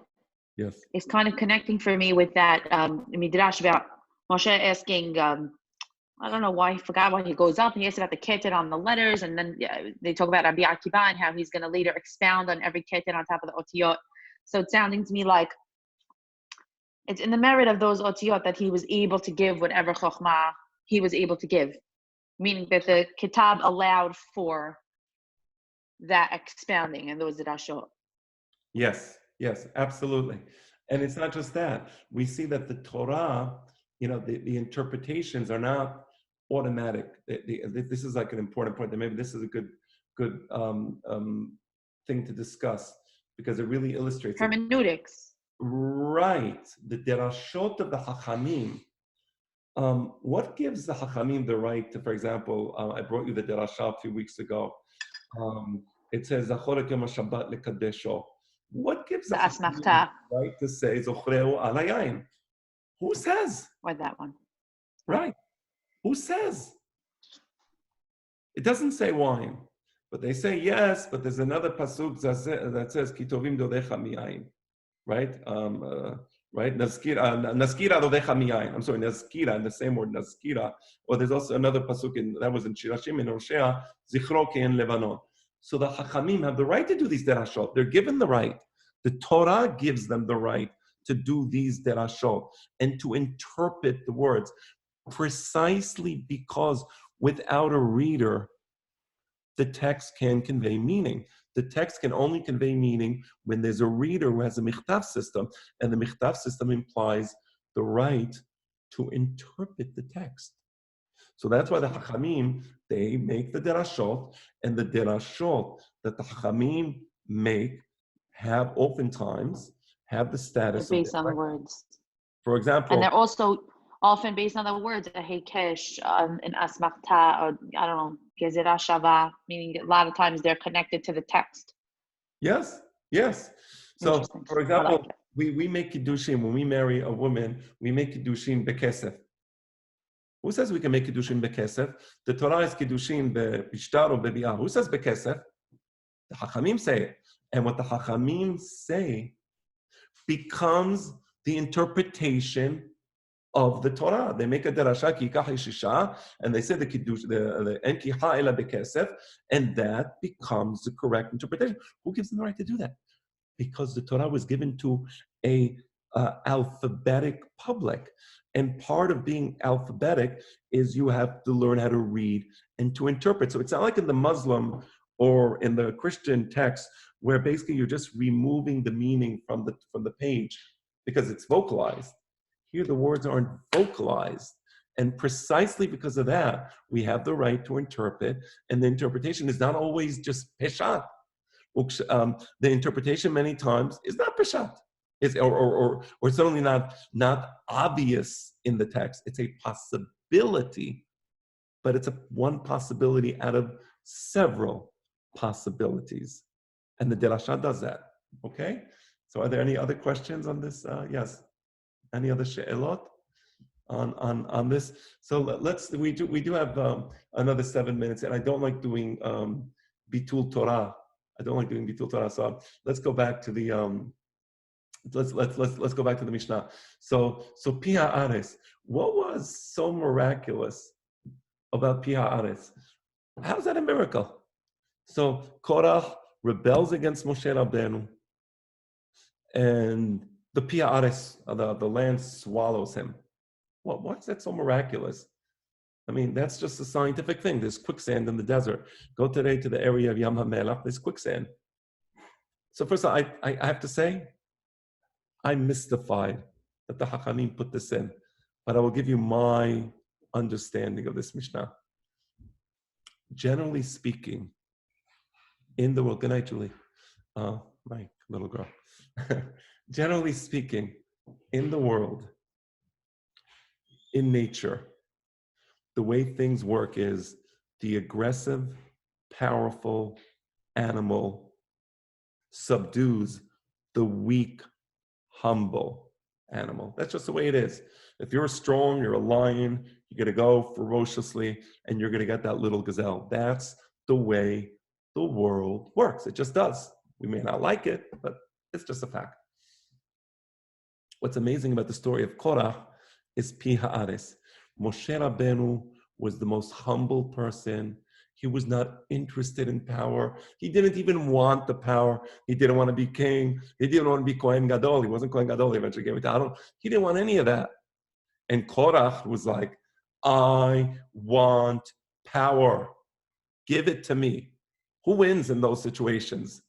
yes, is kind of connecting for me with that midrash about Moshe asking. I don't know why he forgot why he goes up. And he asks about the ketet on the letters, and then they talk about Rabbi Akiva and how he's going to later expound on every ketet on top of the otiyot. So it's sounding to me like it's in the merit of those otiyot that he was able to give whatever chokhmah he was able to give, meaning that the Ketab allowed for that expounding and those drashot. Yes, absolutely. And it's not just that. We see that the Torah, the interpretations are not automatic. This is like an important point. That maybe this is a good thing to discuss because it really illustrates it. Hermeneutics. Right. The derashot of the Hachamim. What gives the Hachamim the right to, for example, I brought you the derasha a few weeks ago. It says, Zachorek Yom HaShabbat lekadesho. What gives the The Hachamim asmachta. the right to say, Zochreu al hayayin? Who says? Or that one. Right. Who says? It doesn't say wine. But they say yes, but there's another pasuk that says, Kitovim dodecha miyayin. Right? Right? Naskira dodecha miyayin. I'm sorry, Naskira, in the same word, Naskira. Or there's also another pasuk, that was in Shirashim, in Hosea, Zichro ke'en Lebanon. So the Hachamim have the right to do these derashot. They're given the right. The Torah gives them the right to do these derashot and to interpret the words precisely because without a reader, the text can convey meaning. The text can only convey meaning when there's a reader who has a Mikhtab system, and the Mikhtab system implies the right to interpret the text. So that's why the Hachamim, they make the derashot, and the derashot that the Hachamim make have oftentimes have the status Based of on the words. For example, And they're also often based on the words, a hekesh, an asmachta, or I don't know, gezerah shava, meaning a lot of times they're connected to the text. yes. So, Interesting. for I example, like it. we make kiddushin when we marry a woman. We make kiddushin bekesef. Who says we can make kiddushin bekesef? The Torah is kiddushin b'ishtar or bebi'ah. Who says bekesef? The Hachamim say it, and what the Hachamim say becomes the interpretation of the Torah. They make a derasha ki yikach ishisha, and they say the kiddush, the en ki ha'ela bekesef, and that becomes the correct interpretation. Who gives them the right to do that? Because the Torah was given to a alphabetic public, and part of being alphabetic is you have to learn how to read and to interpret. So it's not like in the Muslim or in the Christian text where basically you're just removing the meaning from the page because it's vocalized. Here the words aren't vocalized. And precisely because of that, we have the right to interpret, and the interpretation is not always just peshat. The interpretation many times is not peshat. Or certainly not obvious in the text. It's a possibility, but it's one possibility out of several possibilities. And the derasha does that. Okay? So are there any other questions on this? Yes. Any other she'elot on this? So we do have another 7 minutes, and I don't like doing bitul Torah. I don't like doing bitul Torah. So let's go back to the let's go back to the Mishnah. So Pi Ha'aretz, what was so miraculous about Pi Ha'aretz? How is that a miracle? So Korach rebels against Moshe Rabbeinu, and the Pi Ha'aretz, the land swallows him. Why is that so miraculous? I mean, that's just a scientific thing. There's quicksand in the desert. Go today to the area of Yam HaMelach, there's quicksand. So first of all, I have to say, I'm mystified that the Hachamim put this in, but I will give you my understanding of this Mishnah. Generally speaking, in the world, good night, Julie, my little girl. Generally speaking, in the world, in nature, the way things work is the aggressive, powerful animal subdues the weak, humble animal. That's just the way it is. If you're strong, you're a lion, you're going to go ferociously, and you're going to get that little gazelle. That's the way the world works. It just does. We may not like it, but it's just a fact. What's amazing about the story of Korah is Pi Ha'aretz. Moshe Rabbeinu was the most humble person. He was not interested in power. He didn't even want the power. He didn't want to be king. He didn't want to be Kohen Gadol. He wasn't Kohen Gadol. He eventually gave it to Aaron. He didn't want any of that. And Korach was like, I want power. Give it to me. Who wins in those situations?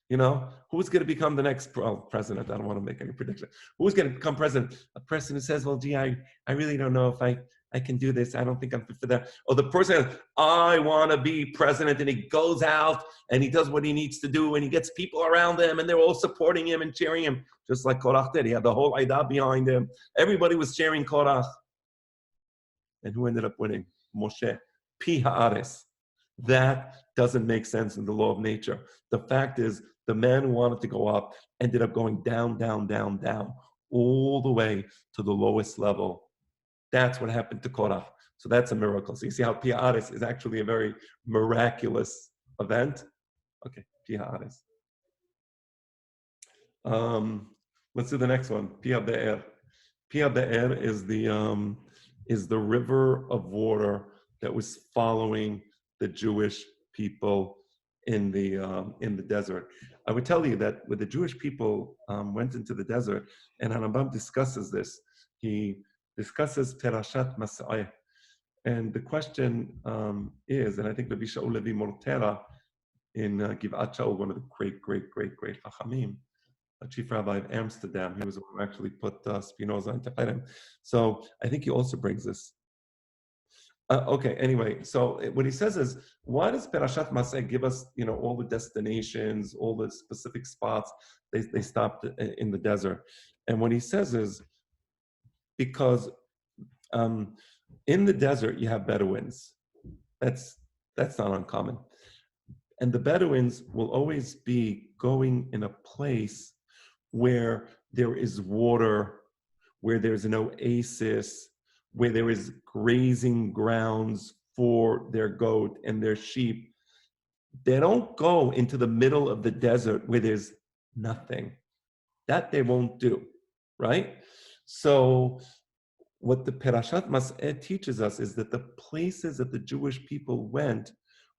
You know, who's going to become the next president? I don't want to make any prediction. Who's going to become president? A person who says, well, gee, I really don't know if I I can do this. I don't think I'm fit for that. Or the person says, I want to be president, and he goes out and he does what he needs to do, and he gets people around him, and they're all supporting him and cheering him, just like Korach did. He had the whole Aidah behind him. Everybody was cheering Korach. And who ended up winning? Moshe. Pi ha'ares. That doesn't make sense in the law of nature. The fact is, the man who wanted to go up ended up going down, down, down, down, all the way to the lowest level. That's what happened to Korah. So that's a miracle. So you see how Pi ha'ares is actually a very miraculous event. Okay, Pi ha'ares. Let's do the next one. Pi ha'be'er. Pi ha'be'er is the river of water that was following the Jewish people in the desert. I would tell you that when the Jewish people went into the desert, and Rambam discusses this, he discusses Perashat Mas'eh. And the question is, and I think Rabbi Shaul Levi Mortera in Givat Shaul, one of the great Chachamim, a chief rabbi of Amsterdam, he was the one who actually put Spinoza into Pirqe. So I think he also brings this. Okay, anyway, so what he says is, why does Perashat Mas'eh give us, all the destinations, all the specific spots they stopped in the desert? And what he says is, because in the desert you have Bedouins. That's not uncommon. And the Bedouins will always be going in a place where there is water, where there's an oasis, where there is grazing grounds for their goat and their sheep. They don't go into the middle of the desert where there's nothing. That they won't do, right? So what the Perashat Mas'eh teaches us is that the places that the Jewish people went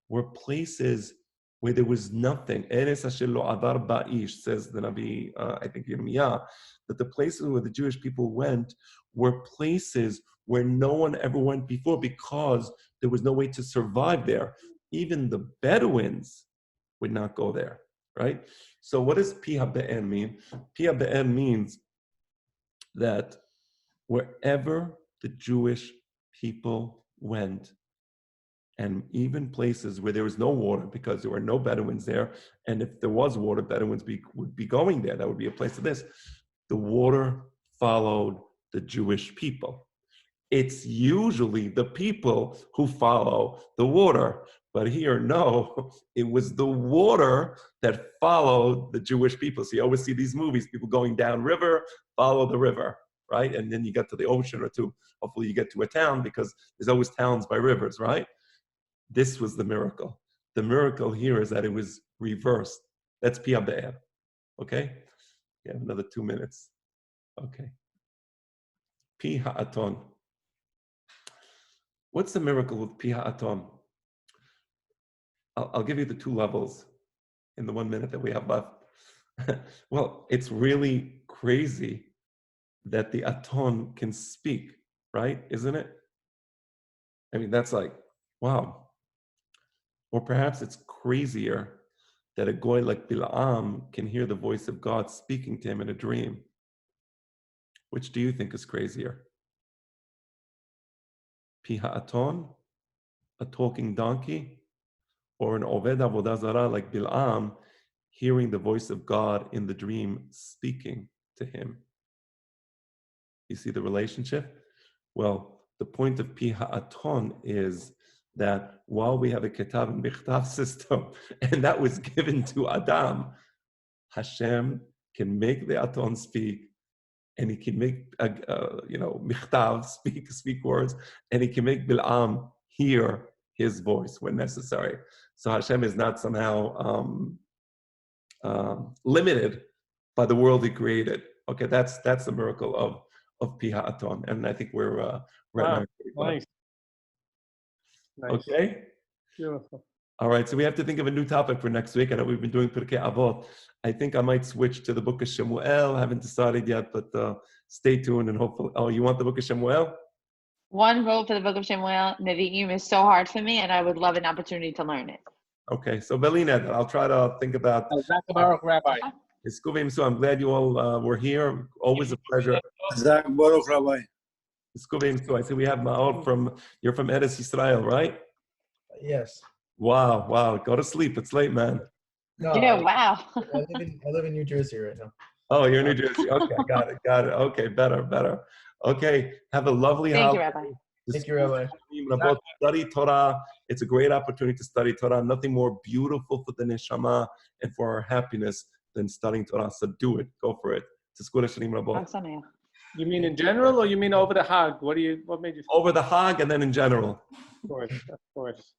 were places where there was nothing. Eres asher lo adar ba'ish, says the Nabi, I think Yirmiyah, that the places where the Jewish people went were places where no one ever went before because there was no way to survive there. Even the Bedouins would not go there, right? So what does Pi ha'be'er mean? Pi ha'be'er means that wherever the Jewish people went, and even places where there was no water because there were no Bedouins there, and if there was water, Bedouins would be going there. That would be a place of this. The water followed the Jewish people. It's usually the people who follow the water. But here, no, it was the water that followed the Jewish people. So you always see these movies, people going down river, follow the river, right? And then you get to the ocean or two. Hopefully you get to a town because there's always towns by rivers, right? This was the miracle. The miracle here is that it was reversed. That's Pi ha'be'er, okay? We have another 2 minutes. Okay. Pi ha'aton. What's the miracle with Pi ha'aton? I'll give you the 2 levels in the 1 minute that we have left. Well, it's really crazy that the aton can speak, right? Isn't it? I mean, that's like, wow. Or perhaps it's crazier that a goy like Bil'am can hear the voice of God speaking to him in a dream. Which do you think is crazier? Pi ha'aton, a talking donkey, or an Oved Avodah Zarah like Bil'am hearing the voice of God in the dream speaking to him? You see the relationship? Well, the point of Pi ha'aton is that while we have a Ketab and Mikhtab system, and that was given to Adam, Hashem can make the Aton speak, and he can make Mikhtab speak words, and he can make Bil'am hear his voice when necessary. So Hashem is not somehow limited by the world he created. Okay, that's the miracle of Pi ha'aton, and I think we're Wow, nice. Okay. Beautiful. All right, so we have to think of a new topic for next week. I know we've been doing Pirqe Abot. I think I might switch to the book of Shemuel. I haven't decided yet, but stay tuned and hopefully. Oh, you want the book of Shemuel? One rule for the book of Shemuel, Nevi'im, is so hard for me, and I would love an opportunity to learn it. Okay, so Belina, I'll try to think about. Baruch, Rabbi. So I'm glad you all were here. Always a pleasure. Baruch, Rabbi. I see we have Maor you're from Eretz Yisrael, right? Yes. Wow. Go to sleep. It's late, man. No, Yeah, wow. I live in New Jersey right now. Oh, you're in New Jersey. Okay, got it. Okay, better. Okay, have a lovely Thank you, holiday. Rabbi. Thank you, Rabbi. About study Torah. It's a great opportunity to study Torah. Nothing more beautiful for the neshama and for our happiness than studying Torah. So do it. Go for it. You mean in general, or you mean over the Hag? What made you? Over the Hag and then in general. Of course.